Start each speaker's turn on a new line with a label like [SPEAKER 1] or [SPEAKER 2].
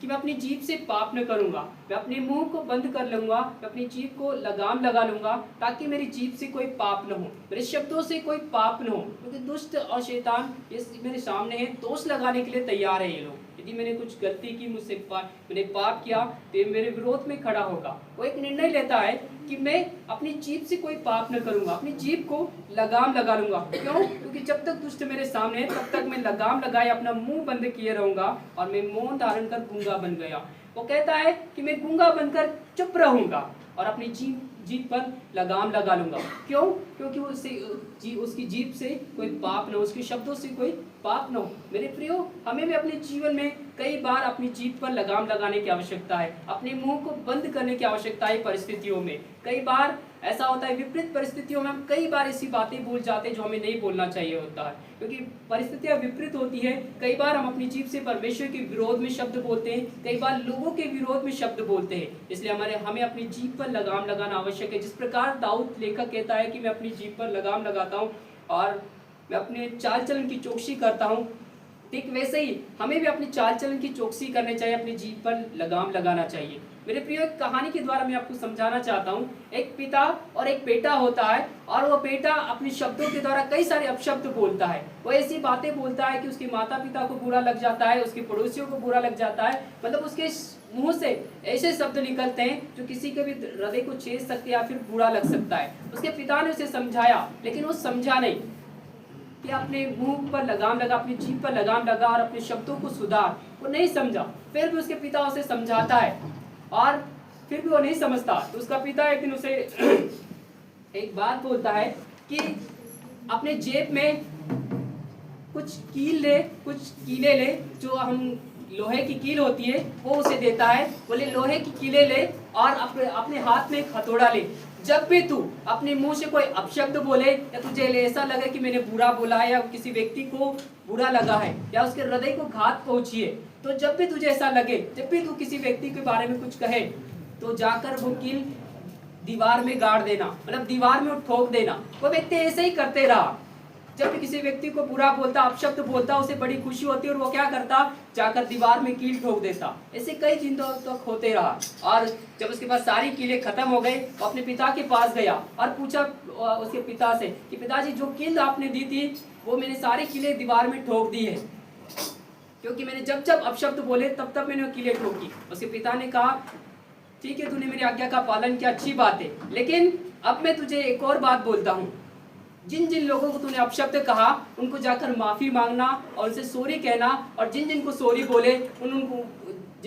[SPEAKER 1] कि मैं अपनी जीभ से पाप न करूंगा, मैं अपने मुंह को बंद कर लूंगा, मैं अपनी जीभ को लगाम लगा लूंगा ताकि मेरी जीभ से कोई पाप न हो, मेरे शब्दों से कोई पाप न हो, क्योंकि दुष्ट और शैतान ये मेरे सामने है, दोष लगाने के लिए तैयार है ये लोग। यदि मैंने कुछ गलती की, मुझसे मैंने पाप किया तो ये मेरे विरोध में खड़ा होगा। वो एक निर्णय लेता है कि मैं अपनी जीभ से कोई पाप न करूंगा, अपनी जीभ को लगाम लगा लूंगा। क्यों? क्योंकि जब तक दुष्ट मेरे सामने है तब तक मैं लगाम लगाए अपना मुंह बंद किए रहूंगा और मैं मौन धारण कर गूंगा बन गया। वो कहता है कि मैं गूंगा बनकर चुप रहूंगा और अपनी जीभ पर लगाम लगा लूंगा। क्यों? क्योंकि उसकी जीभ से कोई पाप न हो, उसके शब्दों से कोई पाप न हो। मेरे प्रियो, हमें भी अपने जीवन में कई बार अपनी जीभ पर लगाम लगाने की आवश्यकता है, अपने मुंह को बंद करने की आवश्यकता है। परिस्थितियों में कई बार ऐसा होता है, विपरीत परिस्थितियों में हम कई बार ऐसी बातें बोल जाते हैं जो हमें नहीं बोलना चाहिए होता है, क्योंकि परिस्थितियां विपरीत होती है। कई बार हम अपनी जीभ से परमेश्वर के विरोध में शब्द बोलते हैं, कई बार लोगों के विरोध में शब्द बोलते हैं। इसलिए हमें अपनी जीभ पर लगाम लगाना आवश्यक है। जिस प्रकार दाऊद लेखक कहता है कि मैं अपनी जीभ पर लगाम लगाता हूँ और मैं अपने चाल चलन की चौकसी करता हूँ, ठीक वैसे ही हमें भी अपनी चाल चलन की चौकसी करनी चाहिए, अपनी जीभ पर लगाम लगाना चाहिए। मेरे प्रिय, एक कहानी के द्वारा मैं आपको समझाना चाहता हूँ। एक पिता और एक बेटा होता है और वो बेटा अपने शब्दों के द्वारा कई सारे अपशब्द बोलता है। वो ऐसी बातें बोलता है कि उसके माता पिता को बुरा लग जाता है, उसके पड़ोसियों को बुरा लग जाता है। मतलब उसके मुंह से ऐसे शब्द निकलते हैं जो किसी के भी हृदय को छेद सकते या फिर बुरा लग सकता है। उसके पिता ने उसे समझाया, लेकिन वो समझा नहीं कि अपने मुंह पर लगाम लगा, अपनी जीभ पर लगाम लगा और अपने शब्दों को सुधार। वो नहीं समझा। फिर भी उसके पिता उसे समझाता है और फिर भी वो नहीं समझता। तो उसका पिता एक दिन उसे एक बात बोलता है कि अपने जेब में कुछ कीले ले, जो हम लोहे की कील होती है वो उसे देता है। बोले लोहे की कीले ले और अपने हाथ में एक हथौड़ा ले। जब भी तू अपने मुंह से कोई अपशब्द बोले या तुझे ऐसा लगे कि मैंने बुरा बोला है या किसी व्यक्ति को बुरा लगा है या उसके हृदय को घात पहुंची है, तो जब भी तुझे ऐसा लगे, जब भी तू किसी व्यक्ति के बारे में कुछ कहे, तो जाकर वो कील दीवार में गाड़ देना, मतलब दीवार में ठोक देना। वो व्यक्ति ऐसे ही करते रहा। जब भी किसी व्यक्ति को बुरा बोलता, अपशब्द बोलता, उसे बड़ी खुशी होती और वो क्या करता, जाकर दीवार में कील ठोक देता। ऐसे कई दिनों तक होते रहा और जब उसके पास सारी कीलें खत्म हो गई, वो अपने पिता के पास गया और पूछा उसके पिता से कि पिताजी, जो कील आपने दी थी वो मैंने सारी कीलें दीवार में ठोक दी है, क्योंकि मैंने जब जब अपशब्द बोले तब तब मैंने वो कीलें ठोकी। उसके पिता ने कहा, ठीक है, तूने मेरी आज्ञा का पालन किया, अच्छी बात है, लेकिन अब मैं तुझे एक और बात बोलता हूँ। जिन जिन लोगों को तूने अपशब्द कहा उनको जाकर माफी मांगना और उनसे सॉरी कहना, और जिन जिन को सॉरी बोले